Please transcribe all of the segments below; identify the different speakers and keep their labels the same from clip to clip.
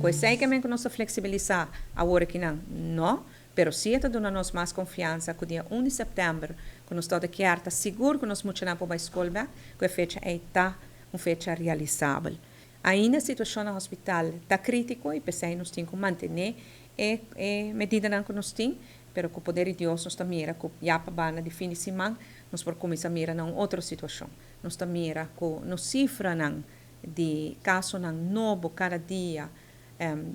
Speaker 1: Pois sei que nós flexibilizar a hora que não, pero se está dando nós mais confiança que o dia 1 de setembro, que nós estamos aqui, está seguro que nós vamos para a escola, que a fecha está uma fecha realizável. Ainda a situação no hospital está crítica e pensei nós temos que manter a medida que nós temos, pero com o poder de Deus nós estamos mira com a bana de fim de semana, nós por começar a mirar em outra situação. Nós estamos mira com nos cifra de casos novo cada dia,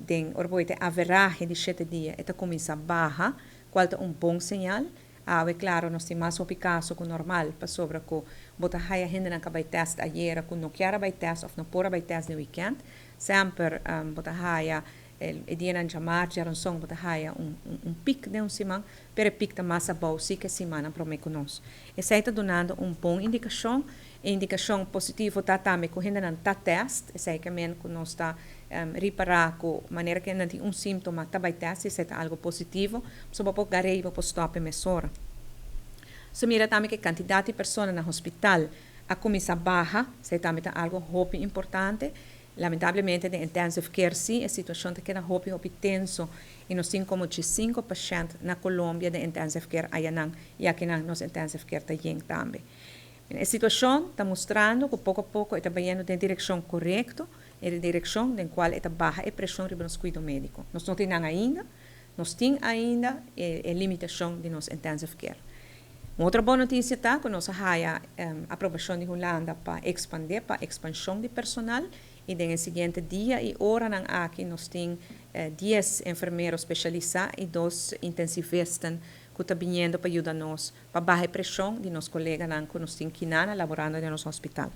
Speaker 1: den orboite average de 7 dias, está começa a barra, qual é bom sinal. É claro, nós temos mais caso que normal, para sobre que bota a gente não acaba teste ayer, que não quer vai teste ou não pode teste no weekend, sempre bota e dia não chamar, já não são bota pico de semana, pero pico da massa boa, sim que semana para mim conosco. E se está dando boa indicação positiva está também que a gente não está teste, se que nós está reparar com maneira que não tem síntoma, está vai teste, se é algo positivo, só para garei para stop e mesura. Se mira também que a quantidade de pessoas no hospital a começar baixa, se também é algo muito importante. Lamentavelmente, de intensive care, sim, a situação está queda muito tenso e nós temos como 5% na Colômbia de intensive care, e aqui nos intensive care também. A situação está mostrando que pouco a pouco está indo na direção correta, na direção na qual está baixa a pressão sobre os cuidados médicos. Nós não temos ainda, a limitação de nos intensive care. Uma outra boa notícia está que nós temos a aprovação de Holanda para expandir, para expansão de personal, e no seguinte dia e hora aqui nós temos 10 enfermeiros especializados e 2 intensivistas que estão vindo para ajudar nós, para baixar a pressão de nossos colegas que nós temos aqui laborando no nosso hospital.